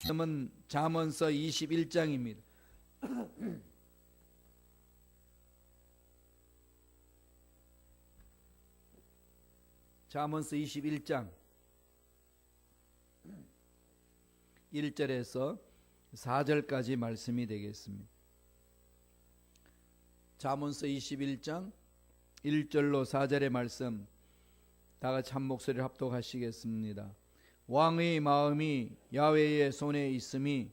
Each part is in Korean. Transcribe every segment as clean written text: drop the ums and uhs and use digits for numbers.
말씀은 잠언서 21장입니다. 잠언서 21장 1절에서 4절까지 말씀이 되겠습니다. 잠언서 21장 1절로 4절의 말씀 다 같이 한 목소리를 합독하시겠습니다. 왕의 마음이 야훼의 손에 있음이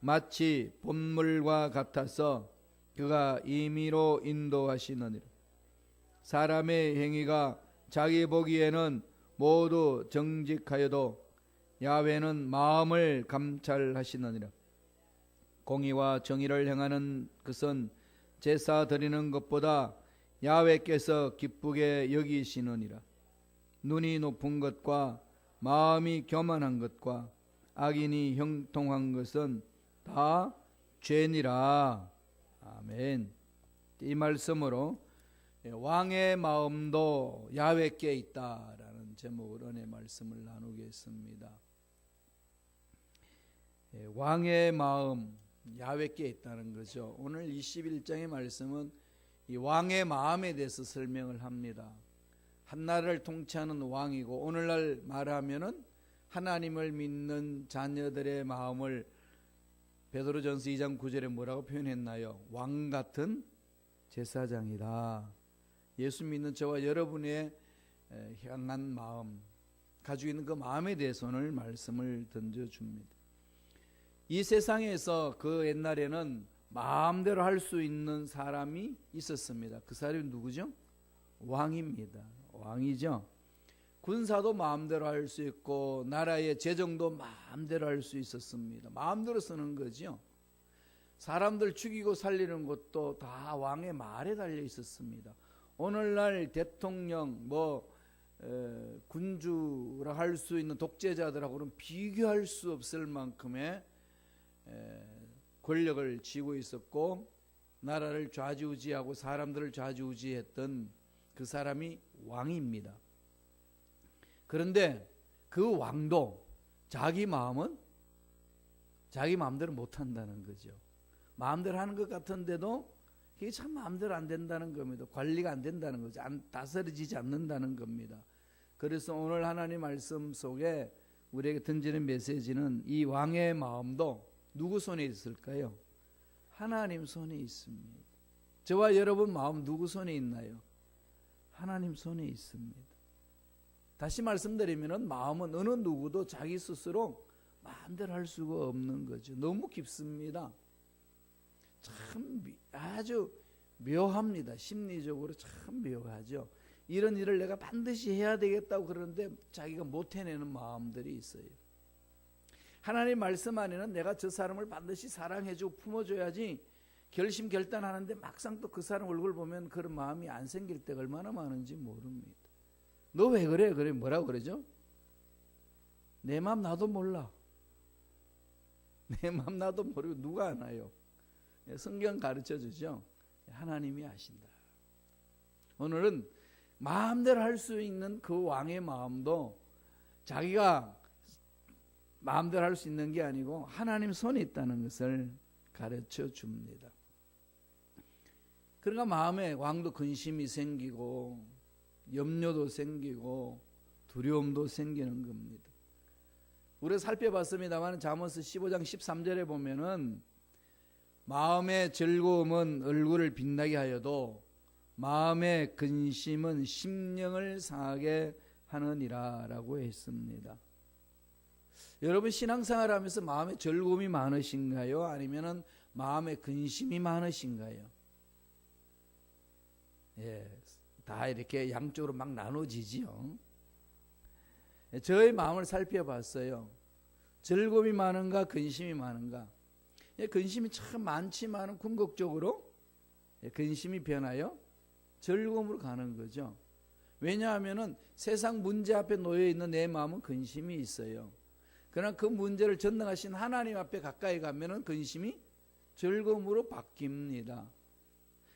마치 봇물과 같아서 그가 임의로 인도하시느니라. 사람의 행위가 자기 보기에는 모두 정직하여도 야훼는 마음을 감찰하시느니라. 공의와 정의를 행하는 것은 제사 드리는 것보다 야훼께서 기쁘게 여기시느니라. 눈이 높은 것과 마음이 교만한 것과 악인이 형통한 것은 다 죄니라. 아멘. 이 말씀으로 왕의 마음도 야훼께 있다라는 제목으로 은혜 말씀을 나누겠습니다. 왕의 마음 야훼께 있다는 거죠. 오늘 21장의 말씀은 이 왕의 마음에 대해서 설명을 합니다. 한나라를 통치하는 왕이고, 오늘날 말하면은 하나님을 믿는 자녀들의 마음을 베드로전서 2장 9절에 뭐라고 표현했나요? 왕 같은 제사장이다. 예수 믿는 저와 여러분의 향한 마음, 가지고 있는 그 마음에 대해서 오늘 말씀을 던져줍니다. 이 세상에서 그 옛날에는 마음대로 할 수 있는 사람이 있었습니다. 그 사람이 누구죠? 왕입니다. 왕이죠. 군사도 마음대로 할 수 있고 나라의 재정도 마음대로 할 수 있었습니다. 마음대로 쓰는 거죠. 사람들 죽이고 살리는 것도 다 왕의 말에 달려 있었습니다. 오늘날 대통령 군주라 할 수 있는 독재자들하고는 비교할 수 없을 만큼의 권력을 쥐고 있었고 나라를 좌지우지하고 사람들을 좌지우지했던 그 사람이 왕입니다. 그런데 그 왕도 자기 마음은 자기 마음대로 못한다는 거죠. 마음대로 하는 것 같은데도 그게 참 마음대로 안 된다는 겁니다. 관리가 안 된다는 거죠. 다스려지지 않는다는 겁니다. 그래서 오늘 하나님 말씀 속에 우리에게 던지는 메시지는 이 왕의 마음도 누구 손에 있을까요? 하나님 손에 있습니다. 저와 여러분 마음 누구 손에 있나요? 하나님 손에 있습니다. 다시 말씀드리면 마음은 어느 누구도 자기 스스로 마음대로 할 수가 없는 거죠. 너무 깊습니다. 참 아주 묘합니다. 심리적으로 참 묘하죠. 이런 일을 내가 반드시 해야 되겠다고 그러는데 자기가 못 해내는 마음들이 있어요. 하나님 말씀 안에는 내가 저 사람을 반드시 사랑해주고 품어줘야지 결심 결단하는데 막상 또 그 사람 얼굴 보면 그런 마음이 안 생길 때가 얼마나 많은지 모릅니다. 너 왜 그래? 그래 뭐라고 그러죠? 내 마음 나도 몰라. 내 마음 나도 모르고 누가 아나요? 성경 가르쳐 주죠. 하나님이 아신다. 오늘은 마음대로 할 수 있는 그 왕의 마음도 자기가 마음대로 할 수 있는 게 아니고 하나님 손에 있다는 것을 가르쳐 줍니다. 그러니까 마음에 왕도 근심이 생기고 염려도 생기고 두려움도 생기는 겁니다. 우리가 살펴봤습니다만 잠언서 15장 13절에 보면은 마음의 즐거움은 얼굴을 빛나게 하여도 마음의 근심은 심령을 상하게 하느니라 라고 했습니다. 여러분 신앙생활 하면서 마음의 즐거움이 많으신가요? 아니면 마음의 근심이 많으신가요? 다 이렇게 양쪽으로 막 나눠지지요. 저의 마음을 살펴봤어요. 즐거움이 많은가 근심이 많은가? 근심이 참 많지만 궁극적으로 근심이 변하여 즐거움으로 가는 거죠. 왜냐하면 세상 문제 앞에 놓여 있는 내 마음은 근심이 있어요. 그러나 그 문제를 전능하신 하나님 앞에 가까이 가면은 근심이 즐거움으로 바뀝니다.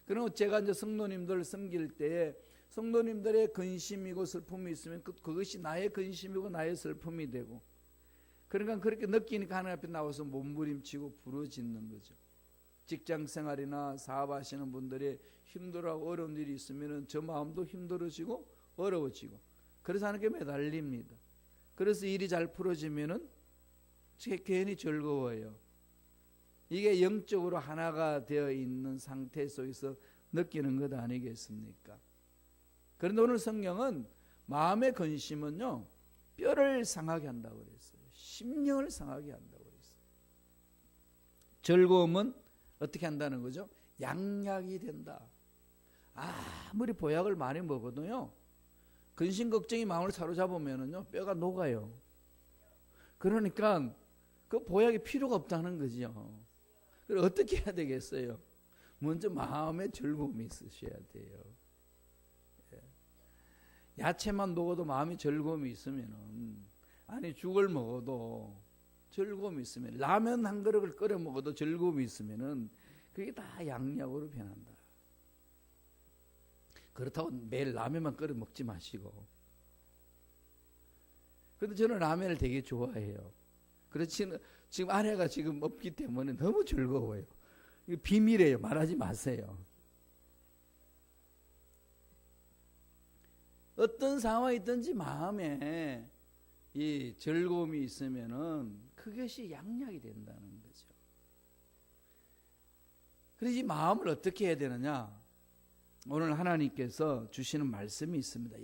그럼 제가 이제 성도님들 섬길 때에 성도님들의 근심이고 슬픔이 있으면 그것이 나의 근심이고 나의 슬픔이 되고, 그러니까 그렇게 느끼니까 하나님 앞에 나와서 몸부림치고 부르짖는 거죠. 직장 생활이나 사업하시는 분들이 힘들어하고 어려운 일이 있으면 저 마음도 힘들어지고 어려워지고 그래서 하나님께 매달립니다. 그래서 일이 잘 풀어지면은 괜히 즐거워요. 이게 영적으로 하나가 되어 있는 상태 속에서 느끼는 것 아니겠습니까? 그런데 오늘 성경은 마음의 근심은요, 뼈를 상하게 한다고 그랬어요. 심령을 상하게 한다고 그랬어요. 즐거움은 어떻게 한다는 거죠? 양약이 된다. 아무리 보약을 많이 먹어도요, 근심 걱정이 마음을 사로잡으면은요, 뼈가 녹아요. 그러니까 그 보약이 필요가 없다는 거죠. 그럼 어떻게 해야 되겠어요? 먼저 마음에 즐거움이 있으셔야 돼요. 야채만 먹어도 마음이 즐거움이 있으면은, 아니 죽을 먹어도 즐거움이 있으면, 라면 한 그릇을 끓여 먹어도 즐거움이 있으면은 그게 다 양약으로 변한다. 그렇다고 매일 라면만 끓여 먹지 마시고. 근데 저는 라면을 되게 좋아해요. 그렇지는 지금 아내가 지금 없기 때문에 너무 즐거워요. 이거 비밀이에요. 말하지 마세요. 어떤 상황이 있든지 마음에 이 즐거움이 있으면은 그것이 양약이 된다는 거죠. 그래서 이 마음을 어떻게 해야 되느냐? 오늘 하나님께서 주시는 말씀이 있습니다.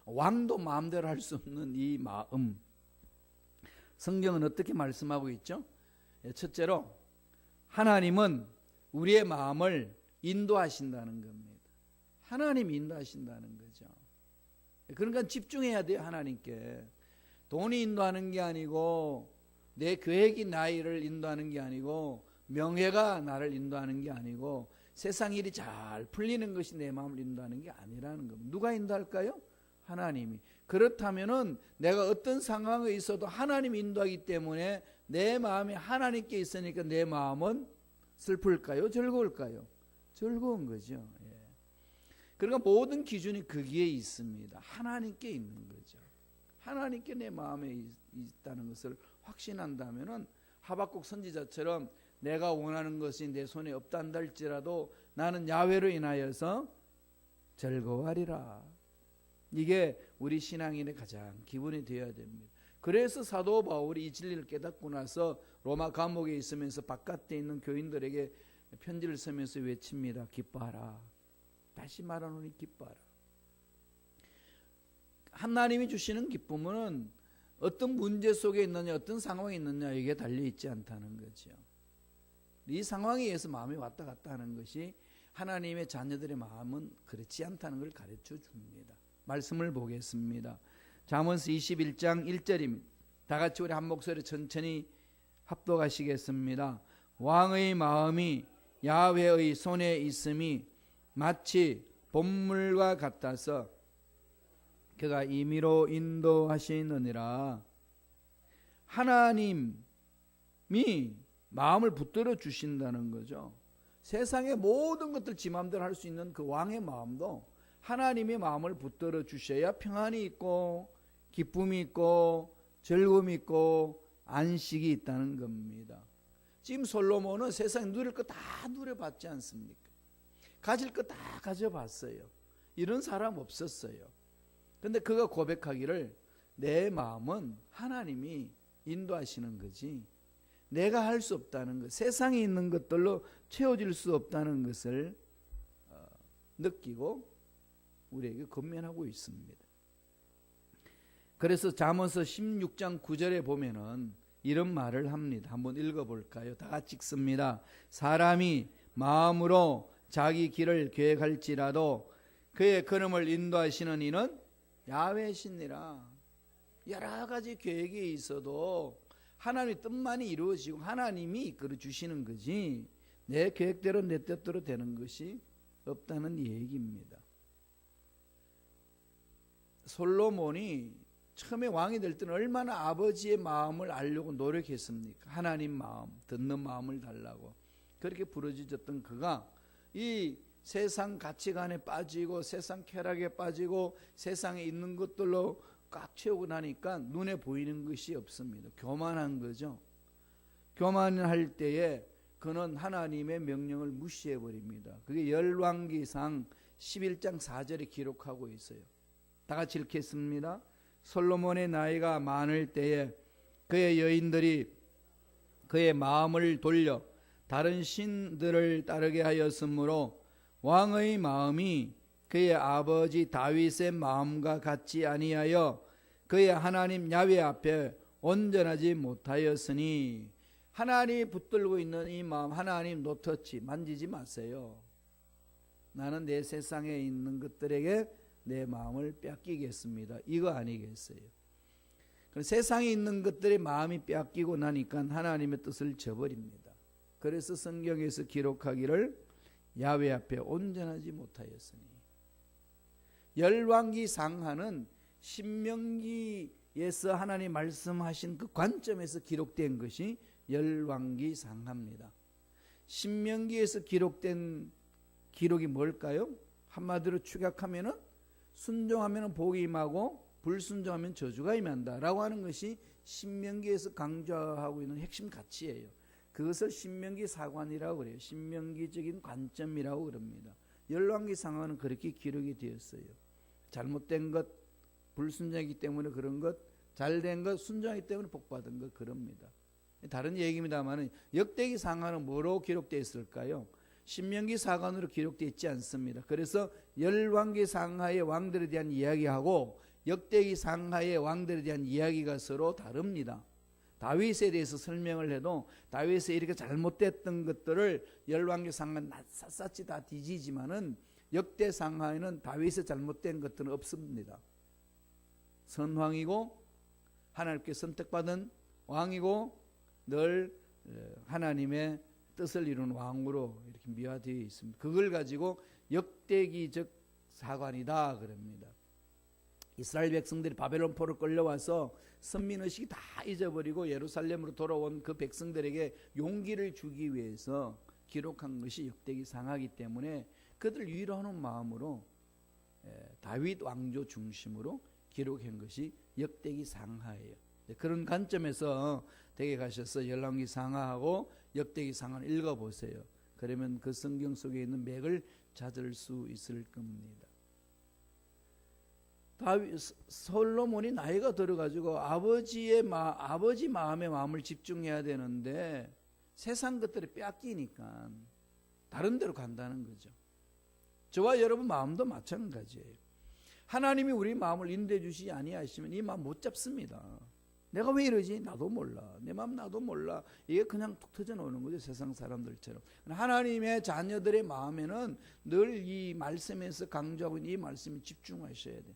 왕도 마음대로 할 수 없는 이 마음. 성경은 어떻게 말씀하고 있죠? 첫째로 하나님은 우리의 마음을 인도하신다는 겁니다. 하나님이 인도하신다는 거죠. 그러니까 집중해야 돼요. 하나님께. 돈이 인도하는 게 아니고, 내 계획이 나를 인도하는 게 아니고, 명예가 나를 인도하는 게 아니고, 세상 일이 잘 풀리는 것이 내 마음을 인도하는 게 아니라는 겁니다. 누가 인도할까요? 하나님이. 그렇다면은 내가 어떤 상황에 있어도 하나님이 인도하기 때문에 내 마음이 하나님께 있으니까 내 마음은 슬플까요? 즐거울까요? 즐거운 거죠. 그러니까 모든 기준이 거기에 있습니다. 하나님께 있는 거죠. 하나님께 내 마음에 있다는 것을 확신한다면은 하박국 선지자처럼 내가 원하는 것이 내 손에 없단다 할지라도 나는 야훼로 인하여서 즐거워하리라. 이게 우리 신앙인의 가장 기본이 되어야 됩니다. 그래서 사도 바울이 이 진리를 깨닫고 나서 로마 감옥에 있으면서 바깥에 있는 교인들에게 편지를 쓰면서 외칩니다. 기뻐하라. 다시 말하노니 기뻐하라. 하나님이 주시는 기쁨은 어떤 문제 속에 있느냐, 어떤 상황에 있느냐, 이게 달려있지 않다는 거죠. 이 상황에 의해서 마음이 왔다 갔다 하는 것이 하나님의 자녀들의 마음은 그렇지 않다는 걸 가르쳐 줍니다. 말씀을 보겠습니다. 잠언서 21장 1절입니다. 다 같이 우리 한 목소리 천천히 합독하시겠습니다. 왕의 마음이 야훼의 손에 있음이 마치 봇물과 같아서 그가 임의로 인도하시느니라. 하나님이 마음을 붙들어 주신다는 거죠. 세상의 모든 것들 지 마음대로 할 수 있는 그 왕의 마음도 하나님의 마음을 붙들어 주셔야 평안이 있고 기쁨이 있고 즐거움이 있고 안식이 있다는 겁니다. 지금 솔로몬은 세상에 누릴 거 다 누려봤지 않습니까? 가질 거 다 가져봤어요. 이런 사람 없었어요. 근데 그가 고백하기를 내 마음은 하나님이 인도하시는 거지 내가 할 수 없다는 것, 세상에 있는 것들로 채워질 수 없다는 것을 느끼고 우리에게 권면하고 있습니다. 그래서 잠언서 16장 9절에 보면은 이런 말을 합니다. 한번 읽어볼까요? 다 같이 읽습니다. 사람이 마음으로 자기 길을 계획할지라도 그의 걸음을 인도하시는 이는 야훼시니라. 여러 가지 계획이 있어도 하나님의 뜻만이 이루어지고 하나님이 이끌어 주시는 거지 내 계획대로 내 뜻대로 되는 것이 없다는 얘기입니다. 솔로몬이 처음에 왕이 될 때는 얼마나 아버지의 마음을 알려고 노력했습니까? 하나님 마음, 듣는 마음을 달라고 그렇게 부르짖었던 그가 이 세상 가치관에 빠지고 세상 쾌락에 빠지고 세상에 있는 것들로 꽉 채우고 나니까 눈에 보이는 것이 없습니다. 교만한 거죠. 교만할 때에 그는 하나님의 명령을 무시해 버립니다. 그게 열왕기상 11장 4절에 기록하고 있어요. 다 같이 읽겠습니다. 솔로몬의 나이가 많을 때에 그의 여인들이 그의 마음을 돌려 다른 신들을 따르게 하였으므로 왕의 마음이 그의 아버지 다윗의 마음과 같지 아니하여 그의 하나님 야훼 앞에 온전하지 못하였으니, 하나님이 붙들고 있는 이 마음, 하나님 노터치, 만지지 마세요. 나는 내 세상에 있는 것들에게 내 마음을 뺏기겠습니다. 이거 아니겠어요? 세상에 있는 것들의 마음이 뺏기고 나니까 하나님의 뜻을 저버립니다. 그래서 성경에서 기록하기를 야훼 앞에 온전하지 못하였으니, 열왕기 상하는 신명기에서 하나님 말씀하신 그 관점에서 기록된 것이 열왕기 상하입니다. 신명기에서 기록된 기록이 뭘까요? 한마디로 축약하면은 순종하면 복이 임하고 불순종하면 저주가 임한다 라고 하는 것이 신명기에서 강조하고 있는 핵심 가치예요. 그것을 신명기 사관이라고 그래요. 신명기적인 관점이라고 그럽니다. 열왕기 상하는 그렇게 기록이 되었어요. 잘못된 것, 불순종이기 때문에 그런 것, 잘된 것, 순종하기 때문에 복받은 것, 그럽니다. 다른 얘기입니다만 역대기 상하는 뭐로 기록되어 있을까요? 신명기 사관으로 기록되어 있지 않습니다. 그래서 열왕기 상하의 왕들에 대한 이야기하고 역대기 상하의 왕들에 대한 이야기가 서로 다릅니다. 다윗에 대해서 설명을 해도 다윗의 이렇게 잘못됐던 것들을 열왕기 상하는 샅샅이 다 뒤지지만은 역대 상하에는 다윗의 잘못된 것들은 없습니다. 선왕이고 하나님께 선택받은 왕이고 늘 하나님의 뜻을 이루는 왕으로 이렇게 미화되어 있습니다. 그걸 가지고 역대기적 사관이다 그럽니다. 이스라엘 백성들이 바벨론 포로 끌려와서 선민의식이 다 잊어버리고 예루살렘으로 돌아온 그 백성들에게 용기를 주기 위해서 기록한 것이 역대기 상하이기 때문에 그들 위로하는 마음으로 다윗 왕조 중심으로 기록한 것이 역대기 상하예요. 그런 관점에서 댁에 가셔서 열왕기 상하하고 역대기 상하를 읽어보세요. 그러면 그 성경 속에 있는 맥을 찾을 수 있을 겁니다. 솔로몬이 나이가 들어가지고 아버지 마음의 마음을 집중해야 되는데 세상 것들이 뺏기니까 다른 데로 간다는 거죠. 저와 여러분 마음도 마찬가지예요. 하나님이 우리 마음을 인도해 주시지 아니하시면 이 마음 못 잡습니다. 내가 왜 이러지? 나도 몰라. 내 마음 나도 몰라. 이게 그냥 툭 터져 나오는 거죠. 세상 사람들처럼. 하나님의 자녀들의 마음에는 늘 이 말씀에서 강조하고 있는 이 말씀에 집중하셔야 돼요.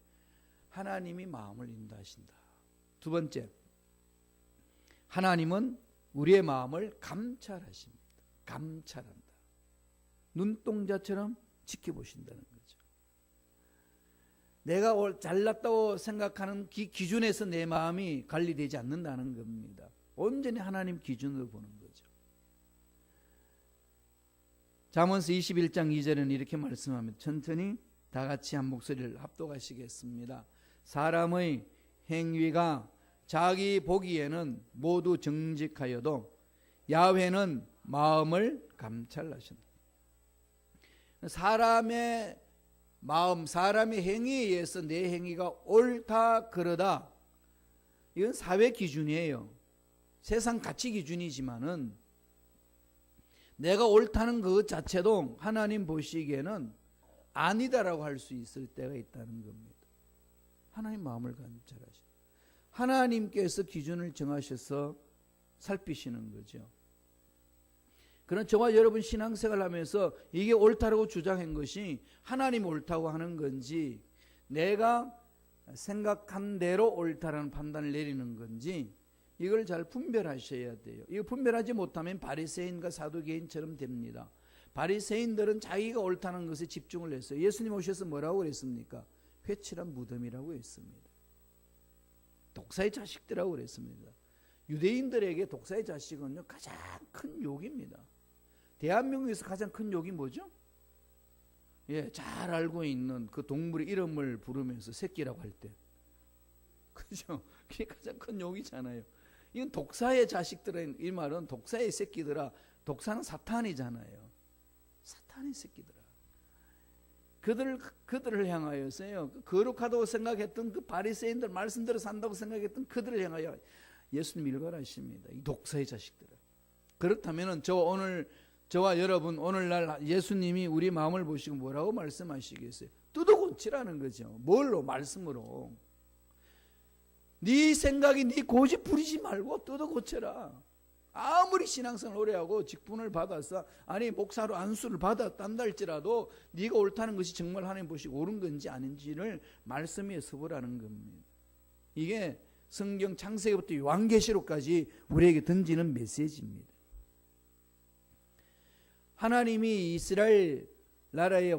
하나님이 마음을 인도하신다. 두 번째, 하나님은 우리의 마음을 감찰하십니다. 감찰한다. 눈동자처럼 지켜보신다는 거죠. 내가 잘났다고 생각하는 기준에서 내 마음이 관리되지 않는다는 겁니다. 온전히 하나님 기준으로 보는 거죠. 잠언서 21장 2절은 이렇게 말씀합니다. 천천히 다 같이 한 목소리를 합독하시겠습니다. 사람의 행위가 자기 보기에는 모두 정직하여도 야훼는 마음을 감찰하신다. 사람의 마음, 사람의 행위에 의해서 내 행위가 옳다 그러다, 이건 사회 기준이에요. 세상 가치 기준이지만은 내가 옳다는 그 자체도 하나님 보시기에는 아니다라고 할 수 있을 때가 있다는 겁니다. 하나님 마음을 감찰하시다. 하나님께서 기준을 정하셔서 살피시는 거죠. 그런 저와 여러분 신앙생활을 하면서 이게 옳다라고 주장한 것이 하나님 옳다고 하는 건지, 내가 생각한 대로 옳다라는 판단을 내리는 건지, 이걸 잘 분별하셔야 돼요. 이거 분별하지 못하면 바리새인과 사두개인처럼 됩니다. 바리새인들은 자기가 옳다는 것에 집중을 했어요. 예수님 오셔서 뭐라고 그랬습니까? 회칠한 무덤이라고 했습니다. 독사의 자식들이라고 그랬습니다. 유대인들에게 독사의 자식은요, 가장 큰 욕입니다. 대한민국에서 가장 큰 욕이 뭐죠? 잘 알고 있는 그 동물의 이름을 부르면서 새끼라고 할 때, 그죠? 그게 가장 큰 욕이잖아요. 이건 독사의 자식들은, 이 말은 독사의 새끼들아. 독사는 사탄이잖아요. 사탄의 새끼들아. 그들을 향하여서요, 거룩하다고 생각했던 그 바리새인들 말씀대로 산다고 생각했던 그들을 향하여 예수님 일관하십니다. 이 독사의 자식들아. 그렇다면은 저와 여러분 오늘날 예수님이 우리 마음을 보시고 뭐라고 말씀하시겠어요? 뜯어 고치라는 거죠. 뭘로? 말씀으로. 네 생각이 네 고집 부리지 말고 뜯어 고쳐라. 아무리 신앙생활 오래 하고 직분을 받아서, 아니 목사로 안수를 받았단다 할지라도 네가 옳다는 것이 정말 하나님 보시고 옳은 건지 아닌지를 말씀에 서보라는 겁니다. 이게 성경 창세기부터 요한계시록까지 우리에게 던지는 메시지입니다. 하나님이 이스라엘 나라의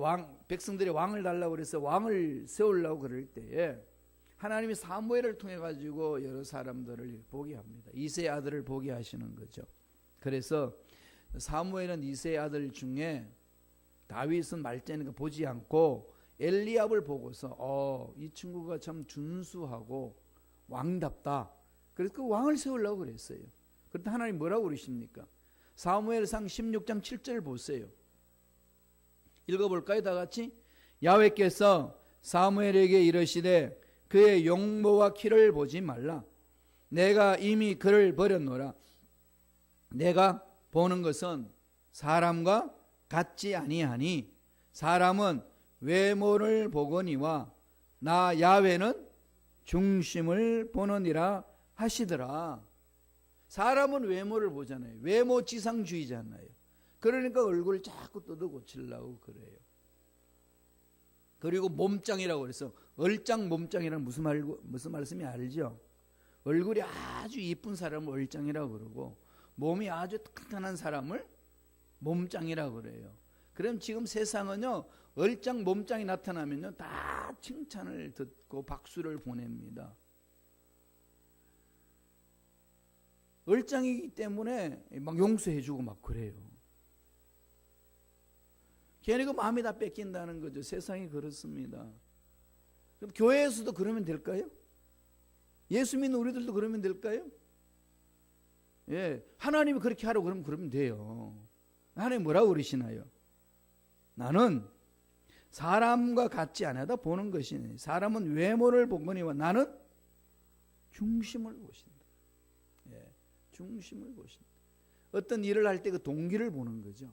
백성들의 왕을 달라고 그래서 왕을 세우려고 그럴 때에 하나님이 사무엘을 통해 가지고 여러 사람들을 보게 합니다. 이새의 아들을 보게 하시는 거죠. 그래서 사무엘은 이새의 아들 중에 다윗은 말째니까 보지 않고 엘리압을 보고서 이 친구가 참 준수하고 왕답다. 그래서 그 왕을 세우려고 그랬어요. 그런데 하나님 뭐라고 그러십니까? 사무엘상 16장 7절 보세요. 읽어볼까요? 다 같이. 야훼께서 사무엘에게 이르시되 그의 용모와 키를 보지 말라. 내가 이미 그를 버렸노라. 내가 보는 것은 사람과 같지 아니하니 사람은 외모를 보거니와 나 야훼는 중심을 보느니라 하시더라. 사람은 외모를 보잖아요. 외모지상주의잖아요. 그러니까 얼굴을 자꾸 뜯어 고치려고 그래요. 그리고 몸짱이라고 그래서 얼짱 몸짱이라는 무슨 말씀이 알죠? 얼굴이 아주 이쁜 사람을 얼짱이라고 그러고 몸이 아주 탄탄한 사람을 몸짱이라고 그래요. 그럼 지금 세상은요, 얼짱 몸짱이 나타나면요 다 칭찬을 듣고 박수를 보냅니다. 얼짱이기 때문에 막 용서해주고 막 그래요. 괜히 그 마음이 다 뺏긴다는 거죠. 세상이 그렇습니다. 그럼 교회에서도 그러면 될까요? 예수 믿는 우리들도 그러면 될까요? 예, 하나님이 그렇게 하라고 그러면 돼요. 하나님 뭐라고 그러시나요? 나는 사람과 같지 않아도 보는 것이니 사람은 외모를 보거니와 나는 중심을 보신다. 예, 중심을 보신다. 어떤 일을 할 때 그 동기를 보는 거죠.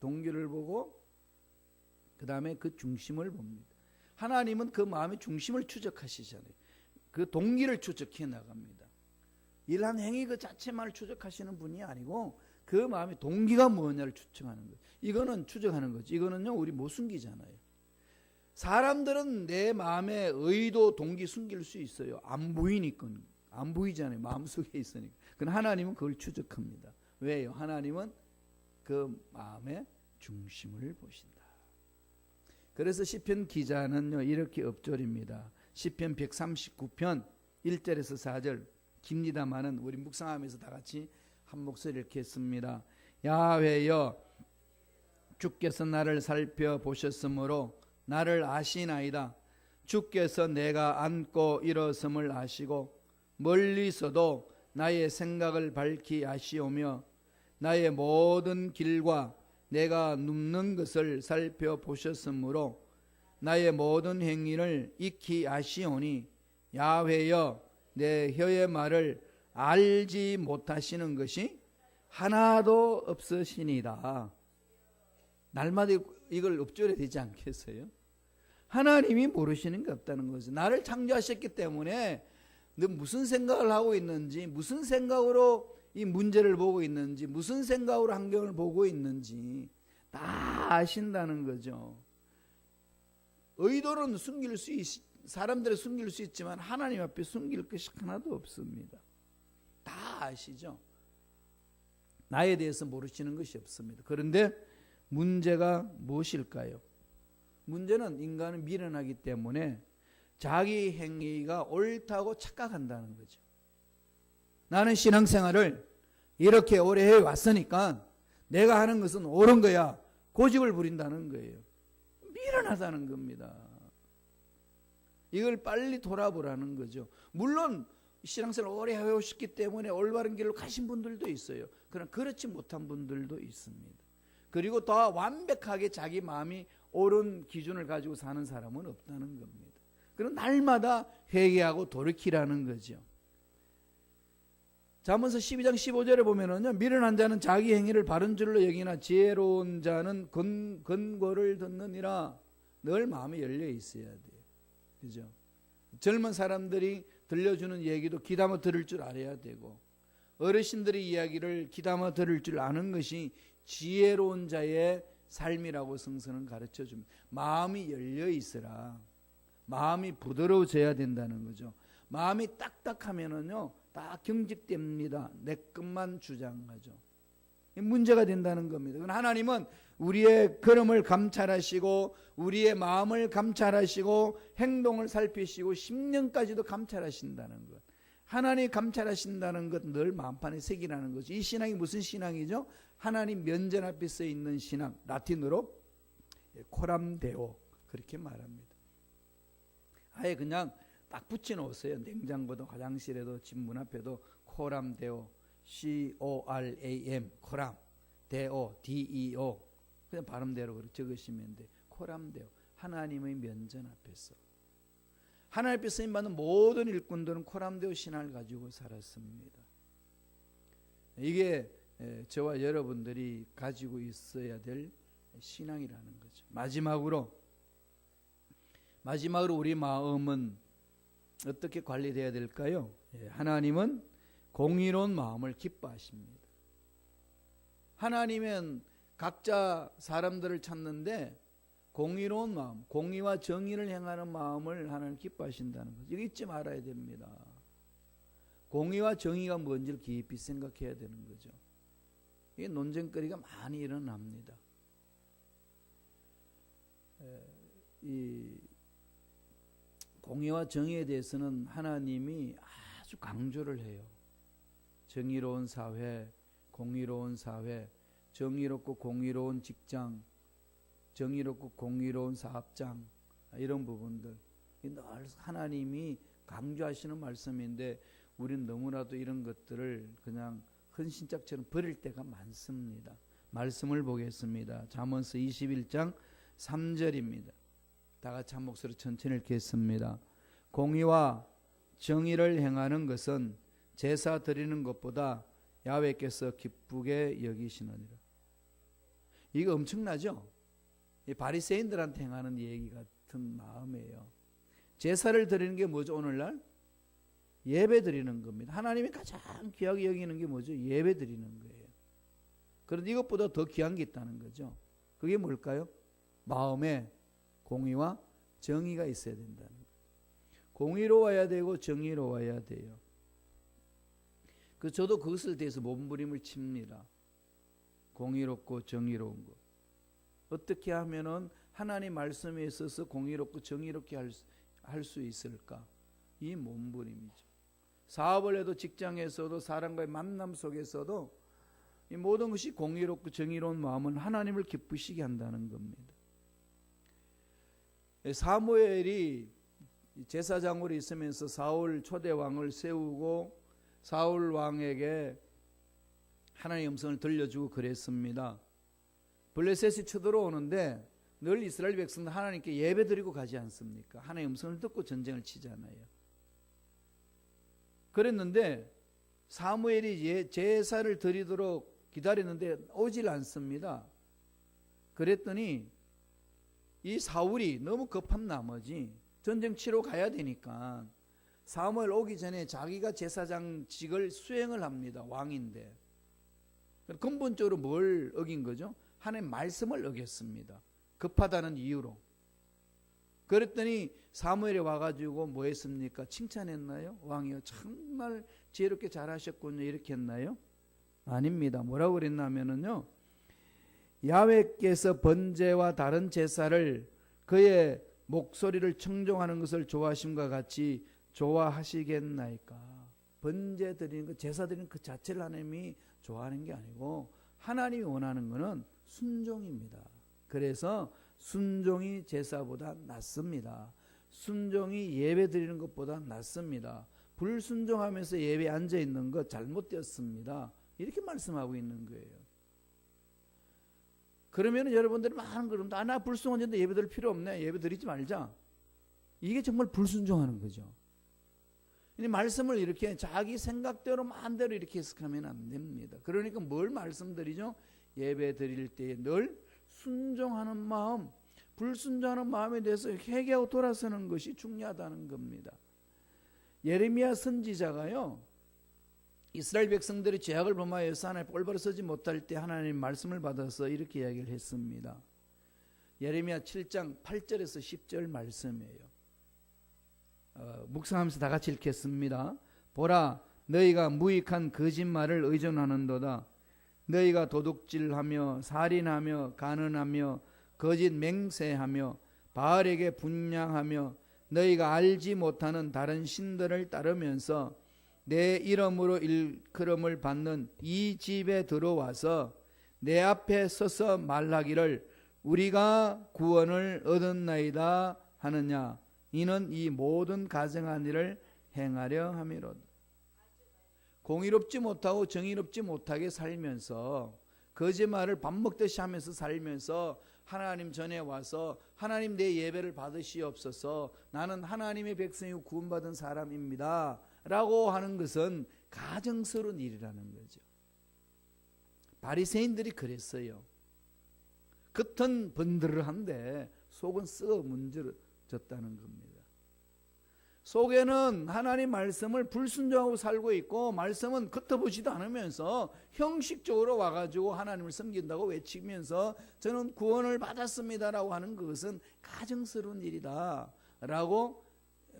동기를 보고 그 다음에 그 중심을 봅니다. 하나님은 그 마음의 중심을 추적하시잖아요. 그 동기를 추적해 나갑니다. 일한 행위 그 자체만을 추적하시는 분이 아니고 그 마음의 동기가 뭐냐를 추측하는 거예요. 이거는 추적하는 거죠. 이거는요 우리 못 숨기잖아요. 사람들은 내 마음의 의도 동기 숨길 수 있어요. 안 보이니까. 안 보이잖아요. 마음속에 있으니까. 그러나 하나님은 그걸 추적합니다. 왜요? 하나님은 그 마음의 중심을 보신다. 그래서 시편 기자는요 이렇게 읊조립니다. 시편 139편 1절에서 4절 깁니다마는 우리 묵상하면서 다 같이 한 목소리 이렇게 했습니다. 야훼여 주께서 나를 살펴보셨으므로 나를 아시나이다. 주께서 내가 앉고 일어섬을 아시고 멀리서도 나의 생각을 밝히 아시오며 나의 모든 길과 내가 눕는 것을 살펴보셨으므로 나의 모든 행위를 익히 아시오니 야훼여 내 혀의 말을 알지 못하시는 것이 하나도 없으시니이다. 날마다 이걸 읊조려야 되지 않겠어요? 하나님이 모르시는 게 없다는 거죠. 나를 창조하셨기 때문에 너 무슨 생각을 하고 있는지, 무슨 생각으로 이 문제를 보고 있는지, 무슨 생각으로 환경을 보고 있는지 다 아신다는 거죠. 의도는 사람들을 숨길 수 있지만 하나님 앞에 숨길 것이 하나도 없습니다. 다 아시죠? 나에 대해서 모르시는 것이 없습니다. 그런데 문제가 무엇일까요? 문제는 인간은 미련하기 때문에 자기 행위가 옳다고 착각한다는 거죠. 나는 신앙생활을 이렇게 오래 해왔으니까 내가 하는 것은 옳은 거야. 고집을 부린다는 거예요. 미련하다는 겁니다. 이걸 빨리 돌아보라는 거죠. 물론 신앙생활 오래 해오셨기 때문에 올바른 길로 가신 분들도 있어요. 그러나 그렇지 못한 분들도 있습니다. 그리고 더 완벽하게 자기 마음이 옳은 기준을 가지고 사는 사람은 없다는 겁니다. 그럼 날마다 회개하고 돌이키라는 거죠. 잠언서 12장 15절에 보면은요, 미련한 자는 자기 행위를 바른 줄로 여기나 지혜로운 자는 근고를 듣느니라. 늘 마음이 열려 있어야 돼요. 그죠? 젊은 사람들이 들려주는 얘기도 귀담아 들을 줄 알아야 되고, 어르신들의 이야기를 귀담아 들을 줄 아는 것이 지혜로운 자의 삶이라고 성서는 가르쳐 줍니다. 마음이 열려 있으라. 마음이 부드러워져야 된다는 거죠. 마음이 딱딱하면은요, 다 경직됩니다. 내 것만 주장하죠. 문제가 된다는 겁니다. 하나님은 우리의 걸음을 감찰하시고 우리의 마음을 감찰하시고 행동을 살피시고 심령까지도 감찰하신다는 것. 하나님 감찰하신다는 것 늘 마음판에 새기라는 거죠. 이 신앙이 무슨 신앙이죠? 하나님 면전 앞에 서 있는 신앙. 라틴어로 코람데오 그렇게 말합니다. 아예 그냥 딱 붙여놓으세요. 냉장고도 화장실에도 집 문 앞에도 코람데오 CORAM 코람 데오 DEO 그냥 발음대로 그렇게 적으시면 돼. 코람데오 하나님의 면전 앞에서 하나님 앞에 쓰임받는 모든 일꾼들은 코람데오 신앙을 가지고 살았습니다. 이게 저와 여러분들이 가지고 있어야 될 신앙이라는 거죠. 마지막으로 우리 마음은 어떻게 관리돼야 될까요? 하나님은 공의로운 마음을 기뻐하십니다. 하나님은 각자 사람들을 찾는데 공의로운 마음, 공의와 정의를 행하는 마음을 하나님 기뻐하신다는 거죠. 이거 잊지 말아야 됩니다. 공의와 정의가 뭔지를 깊이 생각해야 되는 거죠. 이게 논쟁거리가 많이 일어납니다. 이 공의와 정의에 대해서는 하나님이 아주 강조를 해요. 정의로운 사회, 공의로운 사회, 정의롭고 공의로운 직장, 정의롭고 공의로운 사업장 이런 부분들 늘 하나님이 강조하시는 말씀인데 우리는 너무나도 이런 것들을 그냥 헌신짝처럼 버릴 때가 많습니다. 말씀을 보겠습니다. 잠언서 21장 3절입니다. 다 같이 한 목소리로 천천히 읽겠습니다. 공의와 정의를 행하는 것은 제사 드리는 것보다 야훼께서 기쁘게 여기시느니라. 이거 엄청나죠? 이 바리새인들한테 행하는 얘기 같은 마음이에요. 제사를 드리는 게 뭐죠? 오늘날 예배 드리는 겁니다. 하나님이 가장 귀하게 여기는 게 뭐죠? 예배 드리는 거예요. 그런데 이것보다 더 귀한 게 있다는 거죠. 그게 뭘까요? 마음에 공의와 정의가 있어야 된다는 거예요. 공의로워야 되고 정의로워야 돼요. 저도 그것을 대해서 몸부림을 칩니다. 공의롭고 정의로운 것. 어떻게 하면은 하나님 말씀에 있어서 공의롭고 정의롭게 할 수 있을까? 이 몸부림이죠. 사업을 해도 직장에서도 사람과의 만남 속에서도 이 모든 것이 공의롭고 정의로운 마음은 하나님을 기쁘시게 한다는 겁니다. 사무엘이 제사장으로 있으면서 사울 초대왕을 세우고 사울 왕에게 하나님의 음성을 들려주고 그랬습니다. 블레셋이 쳐들어오는데 늘 이스라엘 백성들 하나님께 예배드리고 가지 않습니까? 하나님의 음성을 듣고 전쟁을 치잖아요. 그랬는데 사무엘이 제사를 드리도록 기다렸는데 오질 않습니다. 그랬더니 이 사울이 너무 급한 나머지 전쟁 치러 가야 되니까 사무엘 오기 전에 자기가 제사장직을 수행을 합니다. 왕인데. 근본적으로 뭘 어긴 거죠? 하나님의 말씀을 어겼습니다. 급하다는 이유로. 그랬더니 사무엘이 와가지고 뭐 했습니까? 칭찬했나요? 왕이요. 정말 지혜롭게 잘하셨군요. 이렇게 했나요? 아닙니다. 뭐라고 그랬냐면요. 야훼께서 번제와 다른 제사를 그의 목소리를 청종하는 것을 좋아하심과 같이 좋아하시겠나이까. 번제 드리는 것, 제사 드리는 그 자체를 하나님이 좋아하는 게 아니고 하나님이 원하는 것은 순종입니다. 그래서 순종이 제사보다 낫습니다. 순종이 예배 드리는 것보다 낫습니다. 불순종하면서 예배에 앉아 있는 것 잘못되었습니다. 이렇게 말씀하고 있는 거예요. 그러면 여러분들이 많은 그룹니다. 나 불순종한데 예배 드릴 필요 없네. 예배 드리지 말자. 이게 정말 불순종하는 거죠. 이 말씀을 이렇게 자기 생각대로 마음대로 이렇게 해석하면 안 됩니다. 그러니까 뭘 말씀드리죠? 예배 드릴 때에 늘 순종하는 마음, 불순종하는 마음에 대해서 회개하고 돌아서는 것이 중요하다는 겁니다. 예레미야 선지자가요, 이스라엘 백성들이 죄악을 범하여서 하나님 올바로 서지 못할 때 하나님 말씀을 받아서 이렇게 이야기를 했습니다. 예레미야 7장 8절에서 10절 말씀이에요. 묵상하면서 다 같이 읽겠습니다. 보라, 너희가 무익한 거짓말을 의존하는도다. 너희가 도둑질하며 살인하며 간음하며 거짓 맹세하며 바알에게 분향하며 너희가 알지 못하는 다른 신들을 따르면서 내 이름으로 일컬음을 받는 이 집에 들어와서 내 앞에 서서 말하기를 우리가 구원을 얻었나이다 하느냐. 이는 이 모든 가증한 일을 행하려 함이로다. 공의롭지 못하고 정의롭지 못하게 살면서 거짓말을 밥 먹듯이 하면서 살면서 하나님 전에 와서 하나님 내 예배를 받으시옵소서, 나는 하나님의 백성이고 구원받은 사람입니다 라고 하는 것은 가증스러운 일이라는 거죠. 바리새인들이 그랬어요. 겉은 번들한데 속은 썩어 문드러졌다는 겁니다. 속에는 하나님 말씀을 불순종하고 살고 있고, 말씀은 겉어보지도 않으면서 형식적으로 와가지고 하나님을 섬긴다고 외치면서 저는 구원을 받았습니다라고 하는 것은 가증스러운 일이다 라고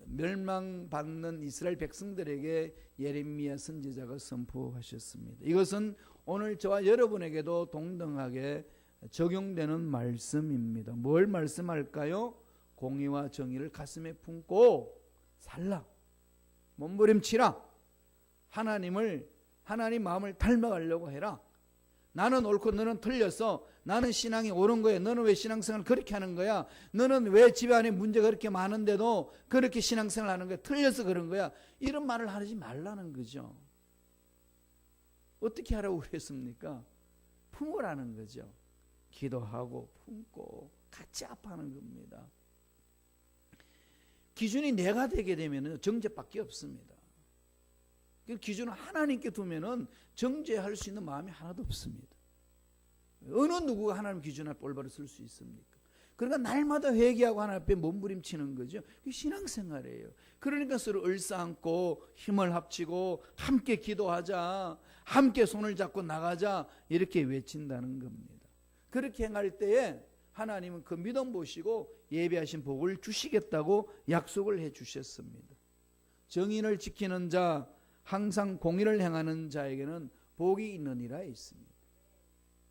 멸망받는 이스라엘 백성들에게 예레미야 선지자가 선포하셨습니다. 이것은 오늘 저와 여러분에게도 동등하게 적용되는 말씀입니다. 뭘 말씀할까요? 공의와 정의를 가슴에 품고 살라, 몸부림치라, 하나님 마음을 닮아가려고 해라. 나는 옳고 너는 틀렸어. 나는 신앙이 옳은 거야. 너는 왜 신앙생활을 그렇게 하는 거야? 너는 왜 집안에 문제가 그렇게 많은데도 그렇게 신앙생활을 하는 거야? 틀려서 그런 거야. 이런 말을 하지 말라는 거죠. 어떻게 하라고 그랬습니까? 품으라는 거죠. 기도하고 품고 같이 아파하는 겁니다. 기준이 내가 되게 되면 정죄밖에 없습니다. 그 기준을 하나님께 두면은 정죄할 수 있는 마음이 하나도 없습니다. 어느 누구가 하나님 기준 앞에 올바로 설 수 있습니까? 그러니까 날마다 회개하고 하나님 앞에 몸부림치는 거죠. 그게 신앙생활이에요. 그러니까 서로 을싸안고 힘을 합치고 함께 기도하자, 함께 손을 잡고 나가자 이렇게 외친다는 겁니다. 그렇게 행할 때에 하나님은 그 믿음 보시고 예비하신 복을 주시겠다고 약속을 해 주셨습니다. 정인을 지키는 자, 항상 공의를 행하는 자에게는 복이 있느니라 있습니다.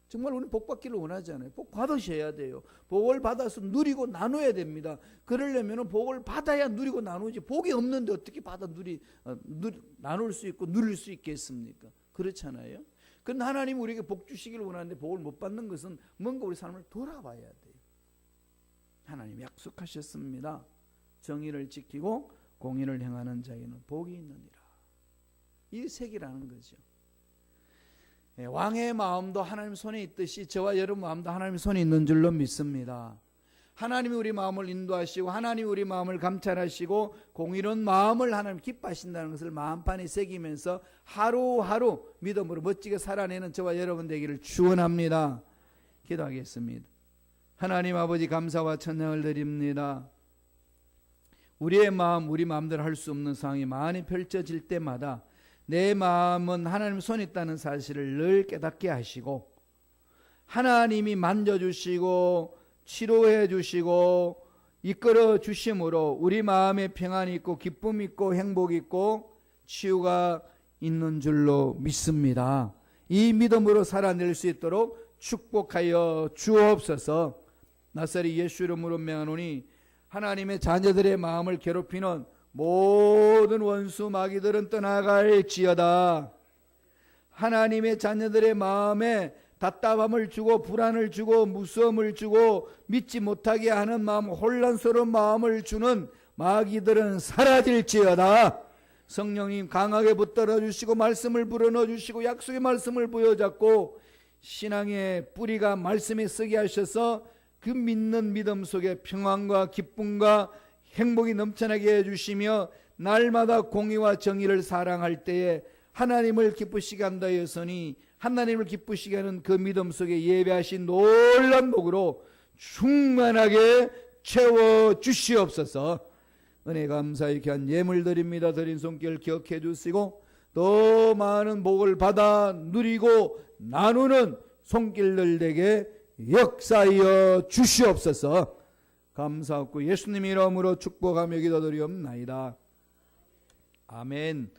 정말 우리는 복 받기를 원하잖아요. 복 받으셔야 돼요. 복을 받아서 누리고 나눠야 됩니다. 그러려면 복을 받아야 누리고 나누지, 복이 없는데 어떻게 받아 나눌 수 있고 누릴 수 있겠습니까? 그렇잖아요. 그런데 하나님 우리에게 복 주시기를 원하는데 복을 못 받는 것은 뭔가 우리 삶을 돌아봐야 돼요. 하나님 약속하셨습니다. 정의를 지키고 공의를 행하는 자에게는 복이 있느니라. 이 색이라는 거죠. 왕의 마음도 하나님 손에 있듯이 저와 여러분 마음도 하나님 손에 있는 줄로 믿습니다. 하나님이 우리 마음을 인도하시고 하나님이 우리 마음을 감찰하시고 공의로운 마음을 하나님 기뻐하신다는 것을 마음판에 새기면서 하루하루 믿음으로 멋지게 살아내는 저와 여러분 되기를 축원합니다. 기도하겠습니다. 하나님 아버지 감사와 찬양을 드립니다. 우리의 마음, 우리 마음대로 할 수 없는 상황이 많이 펼쳐질 때마다 내 마음은 하나님 손에 있다는 사실을 늘 깨닫게 하시고 하나님이 만져주시고 치료해 주시고 이끌어 주심으로 우리 마음에 평안이 있고 기쁨이 있고 행복이 있고 치유가 있는 줄로 믿습니다. 이 믿음으로 살아낼 수 있도록 축복하여 주옵소서. 나사리 예수 이름으로 명하노니 하나님의 자녀들의 마음을 괴롭히는 모든 원수 마귀들은 떠나갈지어다. 하나님의 자녀들의 마음에 답답함을 주고 불안을 주고 무서움을 주고 믿지 못하게 하는 마음, 혼란스러운 마음을 주는 마귀들은 사라질지어다. 성령님 강하게 붙들어 주시고 말씀을 불어넣어 주시고 약속의 말씀을 부여잡고 신앙의 뿌리가 말씀에 쓰게 하셔서 그 믿는 믿음 속에 평안과 기쁨과 행복이 넘쳐나게 해주시며 날마다 공의와 정의를 사랑할 때에 하나님을 기쁘시게 한다 했으니 하나님을 기쁘시게 하는 그 믿음 속에 예배하신 놀라운 복으로 충만하게 채워주시옵소서. 은혜 감사히 귀한 예물 드립니다. 드린 손길 기억해 주시고 더 많은 복을 받아 누리고 나누는 손길들 되게 역사하여 주시옵소서. 감사하고 예수님 이름으로 축복하며 기도드리옵나이다. 아멘.